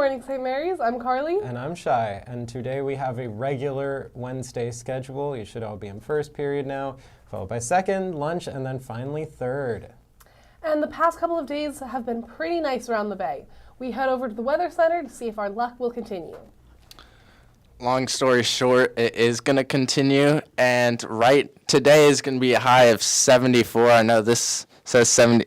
morning, St. Mary's. I'm Carly. And I'm Shai. And today we have a regular Wednesday schedule. You should all be in first period now, followed by second, lunch, and then finally third. And the past couple of days have been pretty nice around the Bay. We head over to the Weather Center to see if our luck will continue. Long story short, it is going to continue, and today is going to be a high of 74. I know this says 70.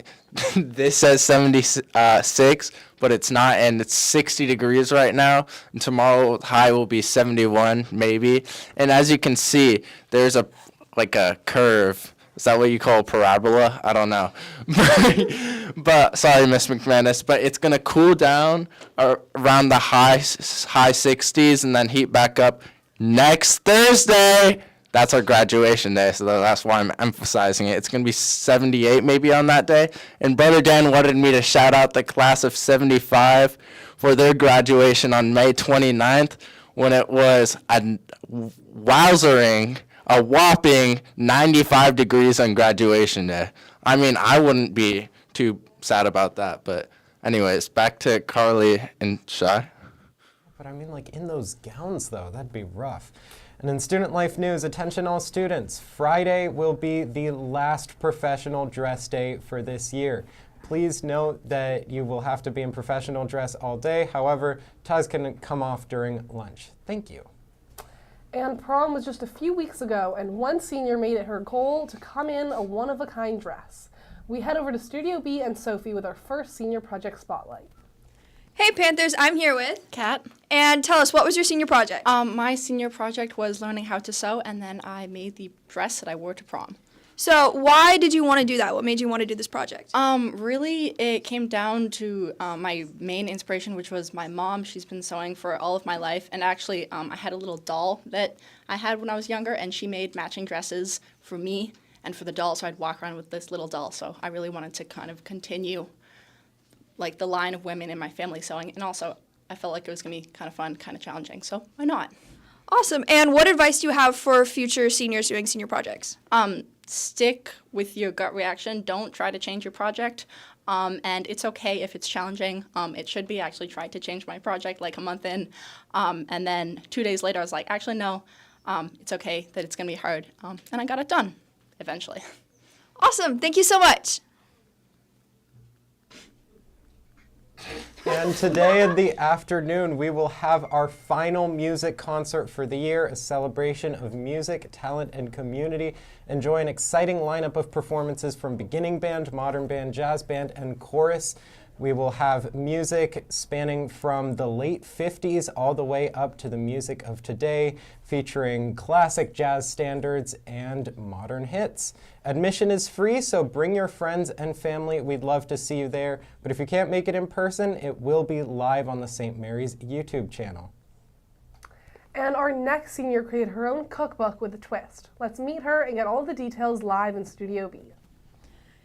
This says 76, but it's not, and it's 60 degrees right now. And tomorrow high will be 71 maybe. And as you can see, there's a curve Is that what you call a parabola? I don't know. But sorry, Miss McManus. But it's gonna cool down around the high 60s and then heat back up next Thursday. That's our graduation day, so that's why I'm emphasizing it. It's gonna be 78 maybe on that day. And Brother Dan wanted me to shout out the class of 75 for their graduation on May 29th, when it was a whopping 95 degrees on graduation day. I mean, I wouldn't be too sad about that, but anyways, back to Carly and Shy. But I mean, like, in those gowns, though, that'd be rough. And in student life news, attention all students, Friday will be the last professional dress day for this year. Please note that you will have to be in professional dress all day. However, ties can come off during lunch. Thank you. And prom was just a few weeks ago, and one senior made it her goal to come in a one-of-a-kind dress. We head over to Studio B and Sophie with our first senior project spotlight. Hey Panthers, I'm here with Kat. And tell us, what was your senior project? My senior project was learning how to sew, and then I made the dress that I wore to prom. So why did you want to do that? What made you want to do this project? Really, it came down to my main inspiration, which was my mom. She's been sewing for all of my life, and actually, I had a little doll that I had when I was younger, and she made matching dresses for me and for the doll, so I'd walk around with this little doll. So I really wanted to kind of continue like the line of women in my family sewing, and also I felt like it was going to be kind of fun, kind of challenging, so why not? Awesome. And what advice do you have for future seniors doing senior projects? Stick with your gut reaction. Don't try to change your project, and it's okay if it's challenging. It should be. I actually tried to change my project like a month in, and then 2 days later I was like, actually no, it's okay that it's going to be hard, and I got it done eventually. Awesome. Thank you so much. And today in the afternoon, we will have our final music concert for the year, a celebration of music, talent, and community. Enjoy an exciting lineup of performances from beginning band, modern band, jazz band, and chorus. We will have music spanning from the late 50s all the way up to the music of today, featuring classic jazz standards and modern hits. Admission is free, so bring your friends and family. We'd love to see you there. But if you can't make it in person, it will be live on the St. Mary's YouTube channel. And our next senior created her own cookbook with a twist. Let's meet her and get all the details live in Studio B.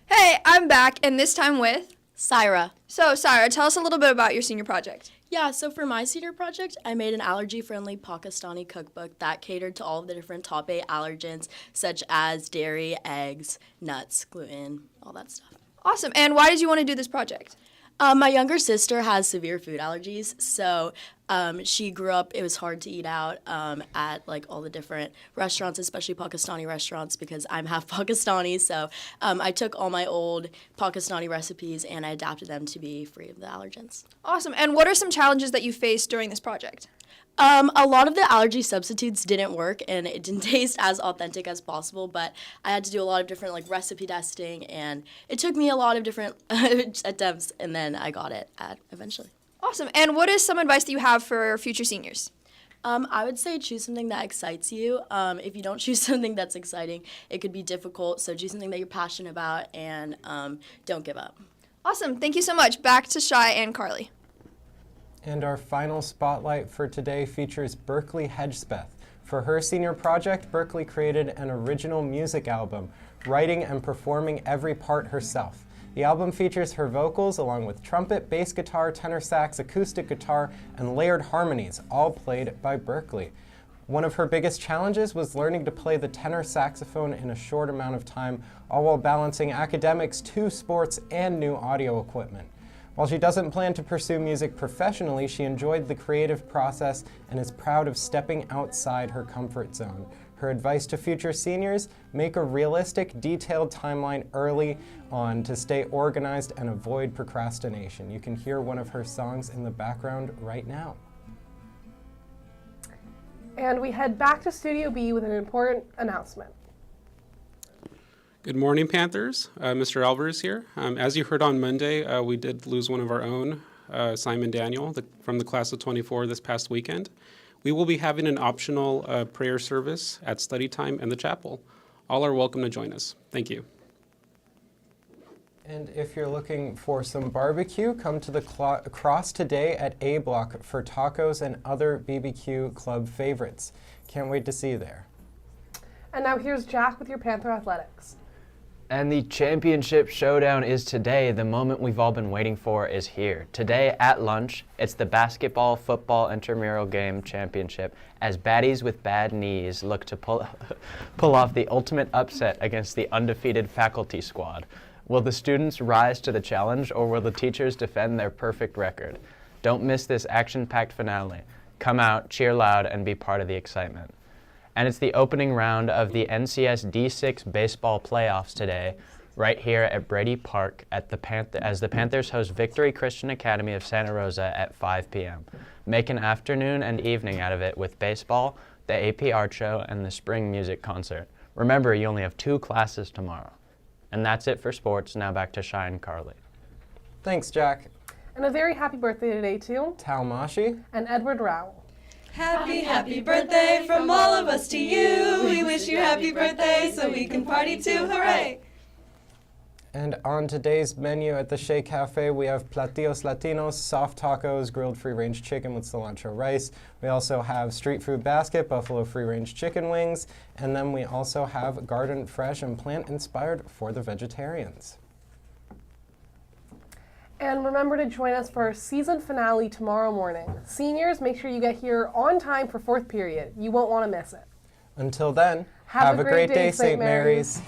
Hey, I'm back, and this time with Syra. So, Syra, tell us a little bit about your senior project. Yeah, so for my senior project, I made an allergy-friendly Pakistani cookbook that catered to all of the different top 8 allergens, such as dairy, eggs, nuts, gluten, all that stuff. Awesome. And why did you want to do this project? My younger sister has severe food allergies, so she grew up, it was hard to eat out at like all the different restaurants, especially Pakistani restaurants, because I'm half Pakistani, so I took all my old Pakistani recipes and I adapted them to be free of the allergens. Awesome. And what are some challenges that you faced during this project? A lot of the allergy substitutes didn't work and it didn't taste as authentic as possible, but I had to do a lot of different like recipe testing and it took me a lot of different attempts and then I got it eventually. Awesome. And what is some advice that you have for future seniors? I would say choose something that excites you. If you don't choose something that's exciting, it could be difficult, so choose something that you're passionate about and don't give up. Awesome. Thank you so much. Back to Shy and Carly. And our final spotlight for today features Berkeley Hedgespeth. For her senior project, Berkeley created an original music album, writing and performing every part herself. The album features her vocals along with trumpet, bass guitar, tenor sax, acoustic guitar, and layered harmonies, all played by Berkeley. One of her biggest challenges was learning to play the tenor saxophone in a short amount of time, all while balancing academics, 2 sports, and new audio equipment. While she doesn't plan to pursue music professionally, she enjoyed the creative process and is proud of stepping outside her comfort zone. Her advice to future seniors: make a realistic, detailed timeline early on to stay organized and avoid procrastination. You can hear one of her songs in the background right now. And we head back to Studio B with an important announcement. Good morning, Panthers. Mr. Alvarez here. As you heard on Monday, we did lose one of our own, Simon Daniel, from the class of 24 this past weekend. We will be having an optional prayer service at study time in the chapel. All are welcome to join us. Thank you. And if you're looking for some barbecue, come to the Cross today at A Block for tacos and other BBQ club favorites. Can't wait to see you there. And now here's Jack with your Panther Athletics. And the championship showdown is today. The moment we've all been waiting for is here. Today at lunch, it's the basketball football intramural game championship as baddies with bad knees look to pull off the ultimate upset against the undefeated faculty squad. Will the students rise to the challenge, or will the teachers defend their perfect record? Don't miss this action-packed finale. Come out, cheer loud, and be part of the excitement. And it's the opening round of the NCS D6 baseball playoffs today, right here at Brady Park at as the Panthers host Victory Christian Academy of Santa Rosa at 5 p.m. Make an afternoon and evening out of it with baseball, the AP Art Show, and the Spring Music Concert. Remember, you only have 2 classes tomorrow. And that's it for sports. Now back to Shai and Carly. Thanks, Jack. And a very happy birthday today to Talmashi. and Edward Rao. Happy, happy birthday from all of us to you. We wish you happy birthday so we can party too. Hooray! And on today's menu at the Shea Cafe, we have platillos latinos, soft tacos, grilled free-range chicken with cilantro rice. We also have street food basket, buffalo free-range chicken wings, and then we also have garden fresh and plant-inspired for the vegetarians. And remember to join us for our season finale tomorrow morning. Seniors, make sure you get here on time for 4th period. You won't want to miss it. Until then, Have a great day, St. Mary's.